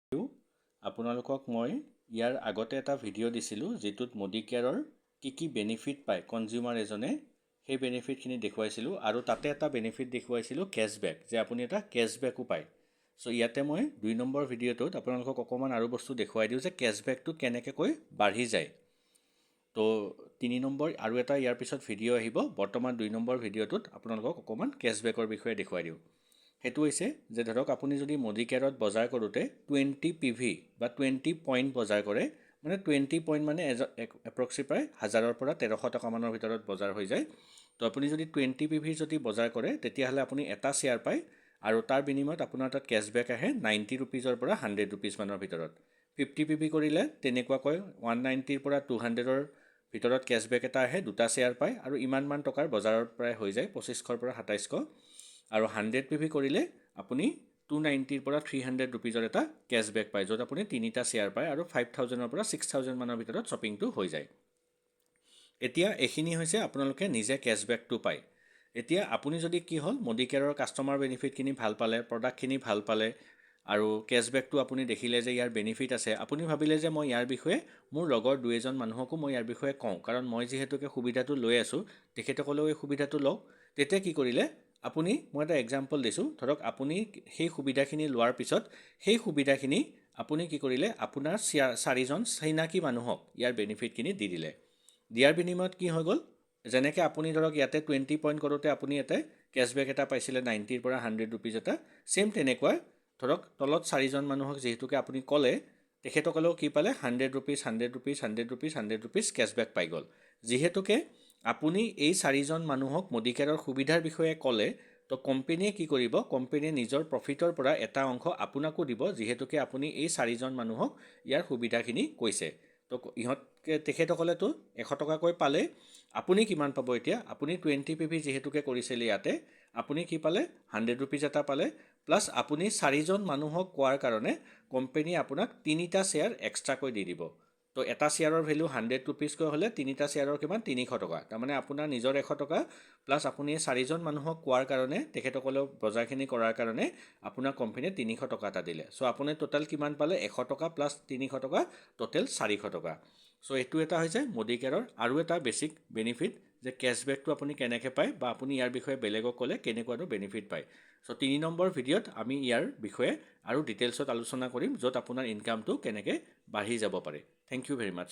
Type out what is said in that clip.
আপোনালোকক মই ইয়াৰ আগতে এটা ভিডিঅ' দিছিলোঁ যিটোত মোদী কেয়াৰৰ কি বেনিফিট পায় কনজিউমাৰ এজনে সেই বেনিফিটখিনি দেখুৱাইছিলোঁ আৰু তাতে এটা বেনিফিট দেখুৱাইছিলোঁ কেছবেক যে আপুনি এটা কেছবেকো পায়। চ' ইয়াতে মই 2 নম্বৰ ভিডিঅ'টোত আপোনালোকক অকণমান আৰু বস্তু দেখুৱাই দিওঁ যে কেছবেকটো কেনেকৈ বাঢ়ি যায়। তো 3 নম্বৰ আৰু এটা ইয়াৰ পিছত ভিডিঅ' আহিব। বৰ্তমান 2 নম্বৰ ভিডিঅ'টোত আপোনালোকক অকণমান কেছবেকৰ বিষয়ে দেখুৱাই দিওঁ। সেইটো হৈছে যে ধৰক আপুনি যদি মোদী কেয়াৰত বজাৰ কৰোঁতে 20 PV বা 20 পইণ্ট বজাৰ কৰে, মানে 20 পইণ্ট মানে এপ্ৰক্সিমাই 1000ৰ পৰা 1300 টকামানৰ ভিতৰত বজাৰ হৈ যায়। তো আপুনি যদি 20 PV যদি বজাৰ কৰে তেতিয়াহ'লে আপুনি এটা শ্বেয়াৰ পায় আৰু তাৰ বিনিময়ত আপোনাৰ তাত কেছবেক আহে 90 ৰুপিজৰ পৰা 100 ৰুপিজ মানৰ ভিতৰত। 50 PV কৰিলে তেনেকুৱাকৈ 190ৰ পৰা 200ৰ ভিতৰত কেছবেক এটা আহে, দুটা শ্বেয়াৰ পায় আৰু ইমানমান টকাৰ বজাৰৰ প্ৰায় হৈ যায় 2500ৰ পৰা 2700। আৰু 100 PV কৰিলে আপুনি 290ৰ পৰা 300 ৰুপিজৰ এটা কেছবেক পায়, য'ত আপুনি তিনিটা শ্বেয়াৰ পায় আৰু 5000ৰ পৰা 6000 মানৰ ভিতৰত শ্বপিংটো হৈ যায়। এতিয়া এইখিনি হৈছে আপোনালোকে নিজে কেছবেকটো পায়। এতিয়া আপুনি যদি কি হ'ল মোদী কেয়াৰৰ কাষ্টমাৰ বেনিফিটখিনি ভাল পালে, প্ৰডাক্টখিনি ভাল পালে আৰু কেছবেকটো আপুনি দেখিলে যে ইয়াৰ বেনিফিট আছে, আপুনি ভাবিলে যে মই ইয়াৰ বিষয়ে মোৰ লগৰ 2-এজন মানুহকো মই ইয়াৰ বিষয়ে কওঁ, কাৰণ মই যিহেতুকে সুবিধাটো লৈ আছোঁ তেখেতসকলেও এই সুবিধাটো লওক। তেতিয়া কি কৰিলে আপুনি, মই এটা এক্সাম্পল দিছোঁ, ধৰক আপুনি সেই সুবিধাখিনি লোৱাৰ পিছত সেই সুবিধাখিনি আপুনি কি কৰিলে আপোনাৰ 4জন চিনাকি মানুহক ইয়াৰ বেনিফিটখিনি দি দিলে। দিয়াৰ বিনিময়ত কি হৈ গ'ল, যেনেকৈ আপুনি ধৰক ইয়াতে 20 পইণ্ট কৰোঁতে আপুনি ইয়াতে কেছবেক এটা পাইছিলে 90ৰ পৰা 100 ৰুপিজ এটা, ছেইম তেনেকুৱা ধৰক তলত 4জন মানুহক যিহেতুকে আপুনি ক'লে তেখেতসকলেও কি পালে 100 rupees 100 rupees 100 rupees 100 rupees cashback পাই গ'ল। যিহেতুকে আপুনি এই 4জন মানুহক মোদী কেয়াৰৰ সুবিধাৰ বিষয়ে ক'লে, তো কোম্পেনীয়ে কি কৰিব, কোম্পেনীয়ে নিজৰ প্ৰফিটৰ পৰা এটা অংশ আপোনাকো দিব, যিহেতুকে আপুনি এই 4জন মানুহক ইয়াৰ সুবিধাখিনি কৈছে। তো তেখেতসকলেতো 100 টকাকৈ পালে, আপুনি কিমান পাব এতিয়া, আপুনি 20 PV যিহেতুকে কৰিছিলে ইয়াতে আপুনি কি পালে 100 ৰুপিজ এটা পালে, প্লাছ আপুনি 4জন মানুহক কোৱাৰ কাৰণে কোম্পেনীয়ে আপোনাক 3টা শ্বেয়াৰ এক্সট্ৰাকৈ দি দিব। তো এটা শ্বেয়াৰৰ ভেলু 100 ৰুপিজকৈ হ'লে 3টা শ্বেয়াৰৰ কিমান 300 টকা, তাৰমানে আপোনাৰ নিজৰ 100 টকা প্লাছ আপুনি 4জন মানুহক কোৱাৰ কাৰণে তেখেতসকলেও বজাৰখিনি কৰাৰ কাৰণে আপোনাৰ কোম্পেনীয়ে 300 টকা এটা দিলে। চ' আপুনি টোটেল কিমান পালে 100 টকা প্লাছ 300 টকা, টোটেল 400 টকা। চ' এইটো এটা হৈছে মোদী কেয়াৰৰ আৰু এটা বেছিক বেনিফিট যে কেছবেকটো আপুনি কেনেকৈ পায় বা আপুনি ইয়াৰ বিষয়ে বেলেগক ক'লে কেনেকুৱানো বেনিফিট পায়। চ' 3 নম্বৰ ভিডিঅ'ত আমি ইয়াৰ বিষয়ে আৰু ডিটেইলছত আলোচনা কৰিম, য'ত আপোনাৰ ইনকামটো কেনেকৈ বাঢ়ি যাব পাৰে। Thank you very much.